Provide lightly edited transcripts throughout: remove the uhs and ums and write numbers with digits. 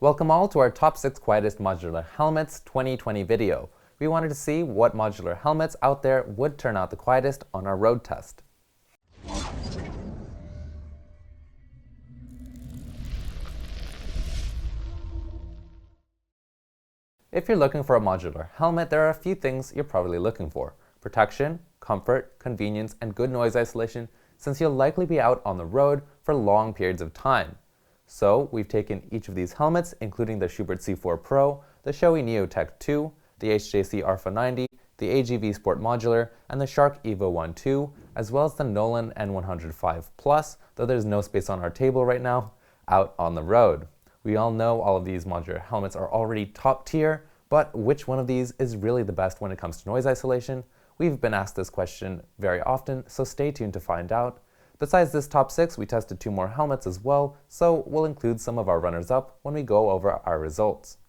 Welcome all to our Top 6 Quietest Modular Helmets 2020 video. We wanted to see what modular helmets out there would turn out the quietest on our road test. If you're looking for a modular helmet, there are a few things you're probably looking for. Protection, comfort, convenience, and good noise isolation, since you'll likely be out on the road for long periods of time. So we've taken each of these helmets, including the Shubert C4 Pro, the Shoei Neotec 2, the HJC Are 90, the AGV Sport Modular, and the Shark Evo 1-2, as well as the Nolan N105 Plus, though there's no space on our table right now, out on the road. We all know all of these modular helmets are already top tier, but which one of these is really the best when it comes to noise isolation? We've been asked this question very often, so stay tuned to find out. Besides this top 6, we tested 2 more helmets as well, so we'll include some of our runners-up when we go over our results.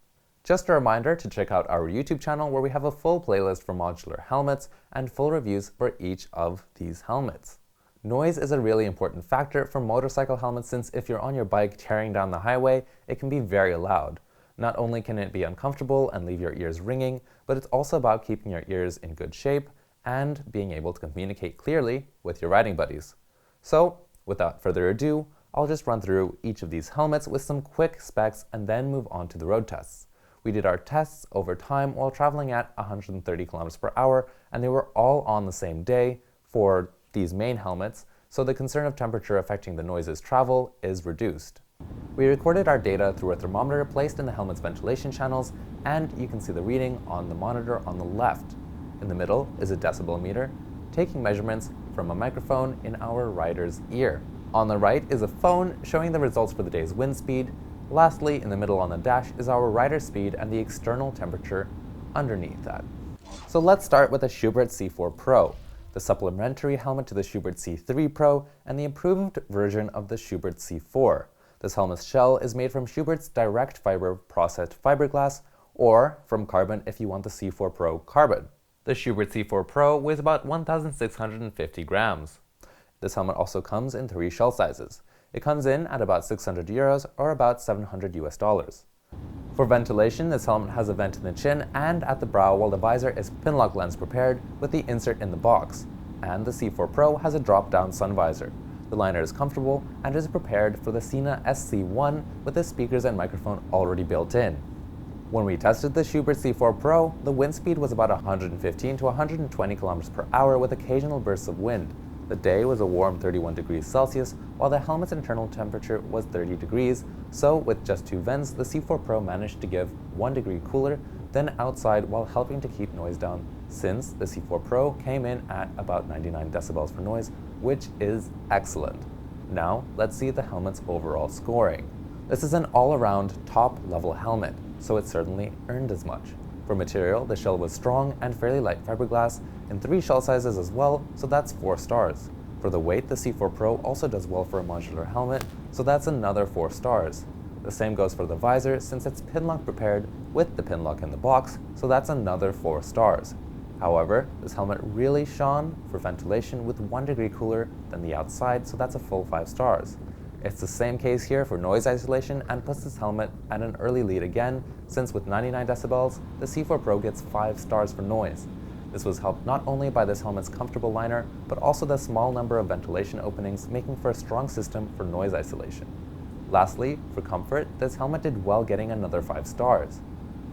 Just a reminder to check out our YouTube channel where we have a full playlist for modular helmets and full reviews for each of these helmets. Noise is a really important factor for motorcycle helmets, since if you're on your bike tearing down the highway, it can be very loud. Not only can it be uncomfortable and leave your ears ringing, but it's also about keeping your ears in good shape and being able to communicate clearly with your riding buddies. So, without further ado, I'll just run through each of these helmets with some quick specs and then move on to the road tests. We did our tests over time while traveling at 130 km per hour, and they were all on the same day for these main helmets, so the concern of temperature affecting the noise's travel is reduced. We recorded our data through a thermometer placed in the helmet's ventilation channels, and you can see the reading on the monitor on the left. In the middle is a decibel meter, taking measurements from a microphone in our rider's ear. On the right is a phone showing the results for the day's wind speed. Lastly, in the middle on the dash is our rider's speed and the external temperature underneath that. So let's start with the Shubert C4 Pro, the supplementary helmet to the Shubert C3 Pro and the improved version of the Shubert C4. This helmet's shell is made from Schubert's direct fiber processed fiberglass, or from carbon if you want the C4 Pro carbon. The Shubert C4 Pro weighs about 1,650 grams. This helmet also comes in 3 shell sizes. It comes in at about €600 or about $700 US. For ventilation, this helmet has a vent in the chin and at the brow, while the visor is pinlock lens prepared with the insert in the box. And the C4 Pro has a drop-down sun visor. The liner is comfortable and is prepared for the Sena SC1 with the speakers and microphone already built in. When we tested the Shubert C4 Pro, the wind speed was about 115 to 120 km per hour with occasional bursts of wind. The day was a warm 31 degrees Celsius, while the helmet's internal temperature was 30 degrees, so with just 2 vents, the C4 Pro managed to give 1 degree cooler than outside while helping to keep noise down, since the C4 Pro came in at about 99 decibels for noise, which is excellent. Now, let's see the helmet's overall scoring. This is an all-around top-level helmet, so it certainly earned as much. For material, the shell was strong and fairly light fiberglass in 3 shell sizes as well, so that's 4 stars. For the weight, the C4 Pro also does well for a modular helmet, so that's another 4 stars. The same goes for the visor, since it's pinlock prepared with the pinlock in the box, so that's another 4 stars. However, this helmet really shone for ventilation with 1 degree cooler than the outside, so that's a full 5 stars. It's the same case here for noise isolation and puts this helmet at an early lead again, since with 99 decibels, the C4 Pro gets 5 stars for noise. This was helped not only by this helmet's comfortable liner, but also the small number of ventilation openings, making for a strong system for noise isolation. Lastly, for comfort, this helmet did well, getting another 5 stars.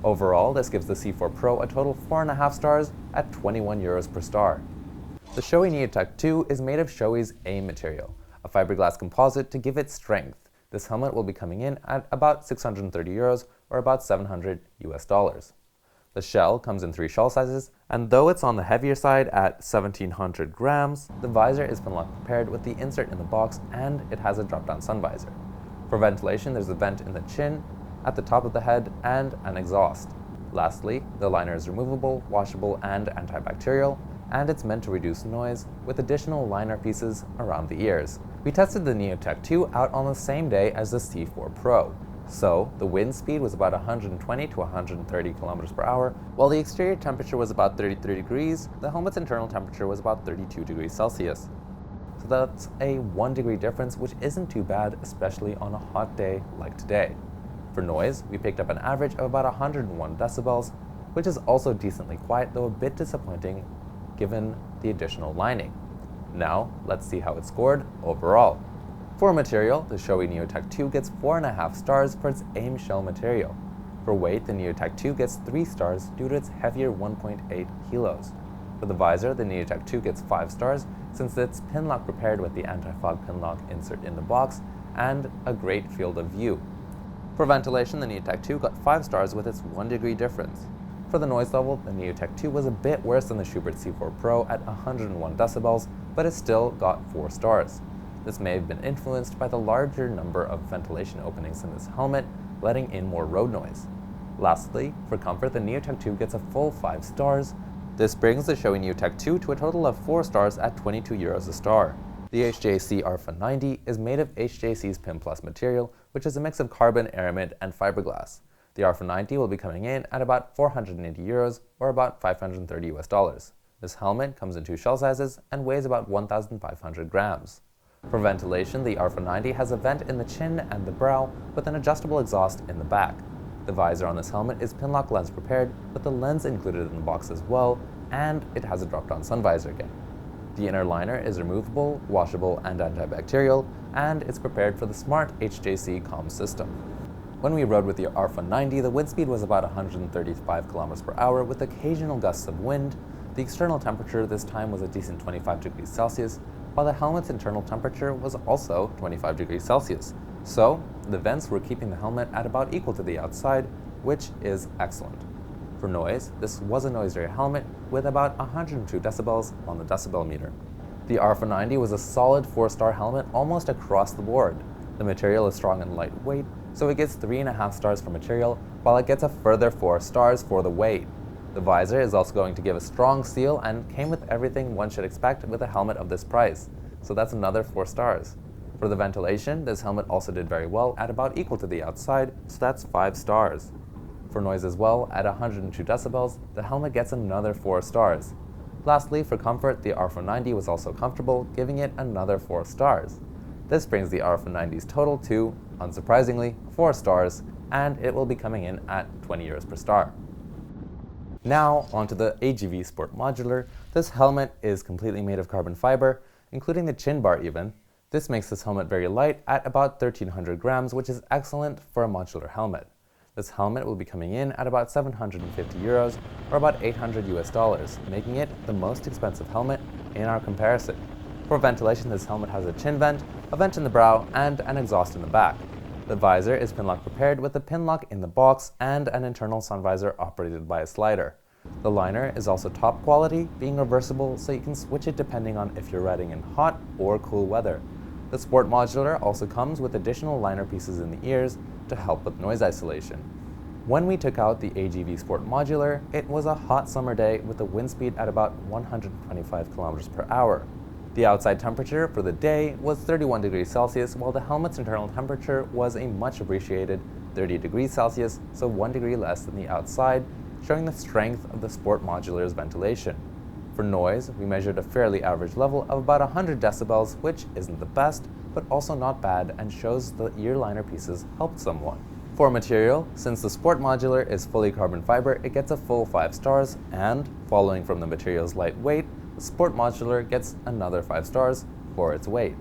Overall, this gives the C4 Pro a total 4.5 stars at €21 per star. The Shoei Neotec 2 is made of Shoei's A material, a fiberglass composite to give it strength. This helmet will be coming in at about €630 or about $700 US. The shell comes in 3 shell sizes, and though it's on the heavier side at 1,700 grams, the visor is pinlock prepared with the insert in the box, and it has a drop-down sun visor. For ventilation, there's a vent in the chin, at the top of the head, and an exhaust. Lastly, the liner is removable, washable, and antibacterial, and it's meant to reduce noise with additional liner pieces around the ears. We tested the Neotec 2 out on the same day as the C4 Pro. So, the wind speed was about 120 to 130 km per hour, while the exterior temperature was about 33 degrees, the helmet's internal temperature was about 32 degrees Celsius. So that's a 1 degree difference, which isn't too bad, especially on a hot day like today. For noise, we picked up an average of about 101 decibels, which is also decently quiet, though a bit disappointing given the additional lining. Now, let's see how it scored overall. For material, the Shoei Neotec 2 gets 4.5 stars for its AIM shell material. For weight, the Neotec 2 gets 3 stars due to its heavier 1.8 kilos. For the visor, the Neotec 2 gets 5 stars since it's pin-lock prepared with the anti-fog pin-lock insert in the box and a great field of view. For ventilation, the Neotec 2 got 5 stars with its 1 degree difference. For the noise level, the Neotec 2 was a bit worse than the Shubert C4 Pro at 101 decibels, but it still got 4 stars. This may have been influenced by the larger number of ventilation openings in this helmet, letting in more road noise. Lastly, for comfort, the Neotec 2 gets a full 5 stars. This brings the Shoei Neotec 2 to a total of 4 stars at €22 a star. The HJC Are 90 is made of HJC's PIM Plus material, which is a mix of carbon, aramid, and fiberglass. The Are 90 will be coming in at about €480 or about $530. This helmet comes in 2 shell sizes and weighs about 1,500 grams. For ventilation, the Are 90 has a vent in the chin and the brow with an adjustable exhaust in the back. The visor on this helmet is pin-lock lens prepared with the lens included in the box as well, and it has a drop-down sun visor again. The inner liner is removable, washable, and antibacterial, and it's prepared for the smart HJC comm system. When we rode with the Are 90, the wind speed was about 135 km per hour with occasional gusts of wind. The external temperature this time was a decent 25 degrees Celsius, while the helmet's internal temperature was also 25 degrees Celsius. So, the vents were keeping the helmet at about equal to the outside, which is excellent. For noise, this was a noisier helmet with about 102 decibels on the decibel meter. The Are 90 was a solid 4-star helmet almost across the board. The material is strong and lightweight, so it gets 3.5 stars for material, while it gets a further 4 stars for the weight. The visor is also going to give a strong seal and came with everything one should expect with a helmet of this price, so that's another 4 stars. For the ventilation, this helmet also did very well at about equal to the outside, so that's 5 stars. For noise as well, at 102 decibels, the helmet gets another 4 stars. Lastly, for comfort, the Are 90 was also comfortable, giving it another 4 stars. This brings the Are 90's total to, unsurprisingly, 4 stars, and it will be coming in at €20 per star. Now, onto the AGV Sport Modular. This helmet is completely made of carbon fiber, including the chin bar even. This makes this helmet very light at about 1,300 grams, which is excellent for a modular helmet. This helmet will be coming in at about €750 or about $800, making it the most expensive helmet in our comparison. For ventilation, this helmet has a chin vent, a vent in the brow, and an exhaust in the back. The visor is pin-lock prepared with a pin-lock in the box and an internal sun visor operated by a slider. The liner is also top quality, being reversible so you can switch it depending on if you're riding in hot or cool weather. The Sport Modular also comes with additional liner pieces in the ears to help with noise isolation. When we took out the AGV Sport Modular, it was a hot summer day with a wind speed at about 125 km per hour. The outside temperature for the day was 31 degrees Celsius, while the helmet's internal temperature was a much appreciated 30 degrees Celsius, so 1 degree less than the outside, showing the strength of the Sport Modular's ventilation. For noise, we measured a fairly average level of about 100 decibels, which isn't the best, but also not bad and shows the ear liner pieces helped somewhat. For material, since the Sport Modular is fully carbon fiber, it gets a full 5 stars, and, following from the material's light weight, the Sport Modular gets another 5 stars for its weight.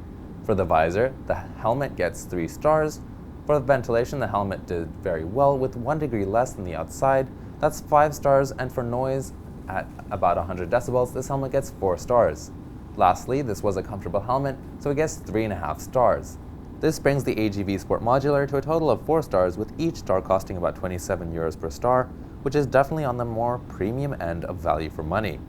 For the visor, the helmet gets 3 stars. For the ventilation, the helmet did very well with 1 degree less than the outside. That's 5 stars, and for noise, at about 100 decibels, this helmet gets 4 stars. Lastly, this was a comfortable helmet, so it gets 3.5 stars. This brings the AGV Sport Modular to a total of 4 stars, with each star costing about €27 per star, which is definitely on the more premium end of value for money.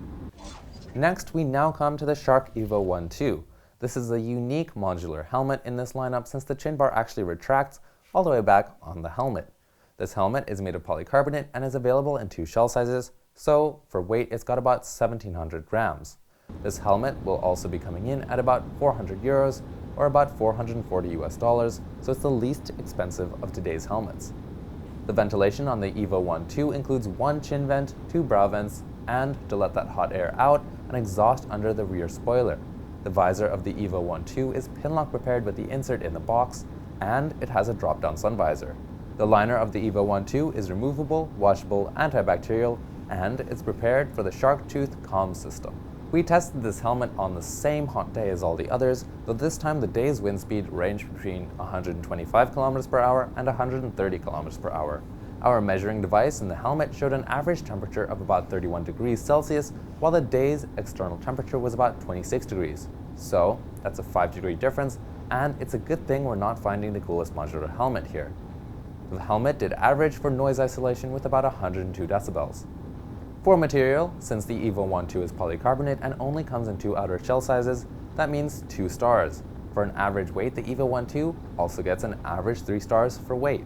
Next, we now come to the Shark Evo 1-2. This is a unique modular helmet in this lineup since the chin bar actually retracts all the way back on the helmet. This helmet is made of polycarbonate and is available in 2 shell sizes, so for weight it's got about 1,700 grams. This helmet will also be coming in at about €400 or about $440, so it's the least expensive of today's helmets. The ventilation on the Evo 1-2 includes 1 chin vent, 2 brow vents, and, to let that hot air out, an exhaust under the rear spoiler. The visor of the Evo 1-2 is pin-lock prepared with the insert in the box, and it has a drop-down sun visor. The liner of the EVO 1.2 is removable, washable, antibacterial, and it's prepared for the shark tooth comm system. We tested this helmet on the same hot day as all the others, though this time the day's wind speed ranged between 125 km per hour and 130 km per hour. Our measuring device in the helmet showed an average temperature of about 31 degrees Celsius, while the day's external temperature was about 26 degrees. So, that's a 5-degree difference, and it's a good thing we're not finding the Quietest Modular helmet here. The helmet did average for noise isolation with about 102 decibels. For material, since the EVO 1.2 is polycarbonate and only comes in 2 outer shell sizes, that means 2 stars. For an average weight, the EVO 1.2 also gets an average 3 stars for weight.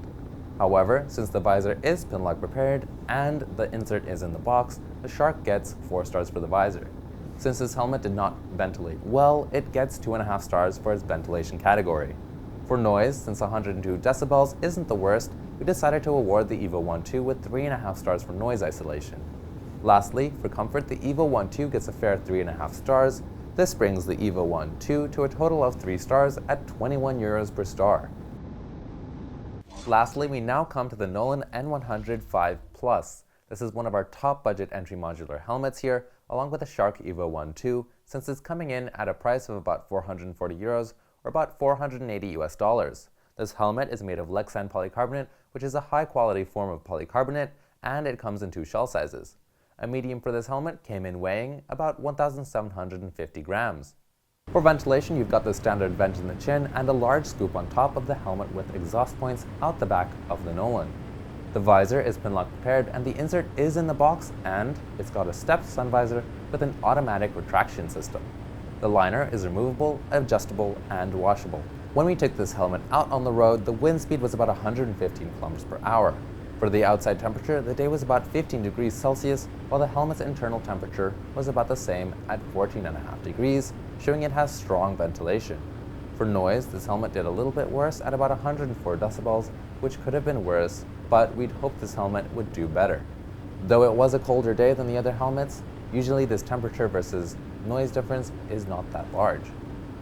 However, since the visor is pin-lock prepared and the insert is in the box, the Shark gets 4 stars for the visor. Since this helmet did not ventilate well, it gets 2.5 stars for its ventilation category. For noise, since 102 decibels isn't the worst, we decided to award the EVO 1.2 with 3.5 stars for noise isolation. Lastly, for comfort, the EVO 1.2 gets a fair 3.5 stars. This brings the EVO 1.2 to a total of 3 stars at €21 per star. Lastly, we now come to the Nolan N100 Plus. This is one of our top budget entry modular helmets here, along with the Shark EVO 1.2, since it's coming in at a price of about €440 or about $480 US. This helmet is made of Lexan polycarbonate, which is a high quality form of polycarbonate, and it comes in 2 shell sizes. A medium for this helmet came in weighing about 1,750 grams. For ventilation, you've got the standard vent in the chin and a large scoop on top of the helmet with exhaust points out the back of the Nolan. The visor is pin-lock prepared and the insert is in the box, and it's got a stepped sun visor with an automatic retraction system. The liner is removable, adjustable, and washable. When we took this helmet out on the road, the wind speed was about 115 km per hour. For the outside temperature, the day was about 15 degrees Celsius, while the helmet's internal temperature was about the same at 14.5 degrees, showing it has strong ventilation. For noise, this helmet did a little bit worse at about 104 decibels, which could have been worse, but we'd hoped this helmet would do better. Though it was a colder day than the other helmets, usually this temperature versus noise difference is not that large.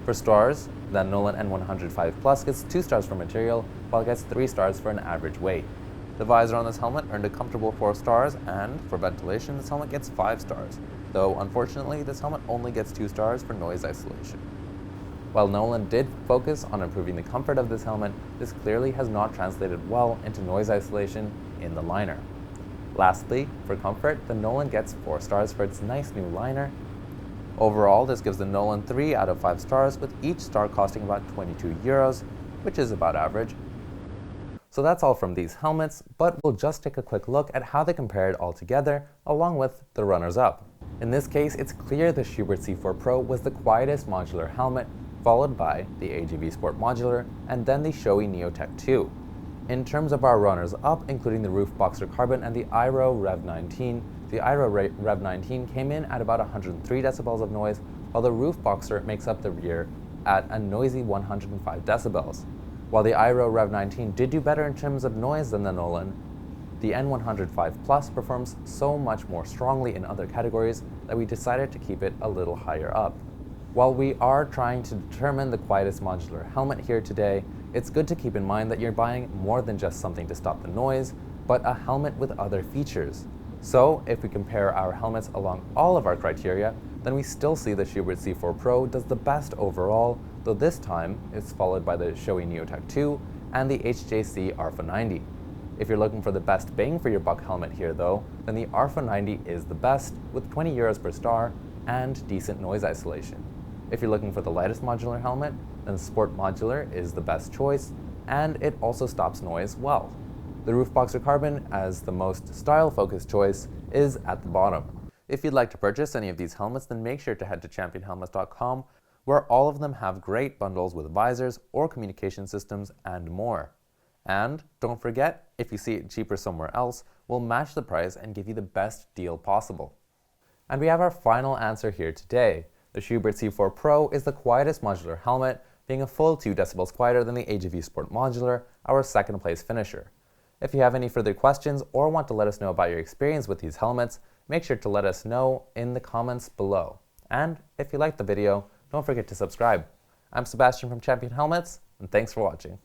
For stars, the Nolan N100 Plus gets 2 stars for material, while it gets 3 stars for an average weight. The visor on this helmet earned a comfortable 4 stars, and for ventilation, this helmet gets 5 stars, though unfortunately this helmet only gets 2 stars for noise isolation. While Nolan did focus on improving the comfort of this helmet, this clearly has not translated well into noise isolation in the liner. Lastly, for comfort, the Nolan gets 4 stars for its nice new liner. Overall, this gives the Nolan 3 out of 5 stars, with each star costing about €22, which is about average. So that's all from these helmets, but we'll just take a quick look at how they compared all together, along with the runners-up. In this case, it's clear the Shubert C4 Pro was the quietest modular helmet, followed by the AGV Sport Modular, and then the Shoei Neotec 2. In terms of our runners-up, including the Roof Boxer Carbon and the Airo Rev 19, the Airo Rev 19 came in at about 103 decibels of noise, while the Roof Boxer makes up the rear at a noisy 105 decibels. While the Airo Rev 19 did do better in terms of noise than the Nolan, the N100 Plus performs so much more strongly in other categories that we decided to keep it a little higher up. While we are trying to determine the quietest modular helmet here today, it's good to keep in mind that you're buying more than just something to stop the noise, but a helmet with other features. So if we compare our helmets along all of our criteria, then we still see the Shubert C4 Pro does the best overall, though this time it's followed by the Shoei Neotec 2 and the HJC Are 90. If you're looking for the best bang for your buck helmet here though, then the Are 90 is the best, with €20 per star and decent noise isolation. If you're looking for the lightest modular helmet, then Sport Modular is the best choice, and it also stops noise well. The Roof Boxer Carbon, as the most style-focused choice, is at the bottom. If you'd like to purchase any of these helmets, then make sure to head to championhelmets.com, where all of them have great bundles with visors or communication systems and more. And don't forget, if you see it cheaper somewhere else, we'll match the price and give you the best deal possible. And we have our final answer here today. The Shubert C4 Pro is the quietest modular helmet, being a full 2 decibels quieter than the AGV Sport Modular, our second place finisher. If you have any further questions or want to let us know about your experience with these helmets, make sure to let us know in the comments below. And if you liked the video, don't forget to subscribe. I'm Sebastian from Champion Helmets, and thanks for watching.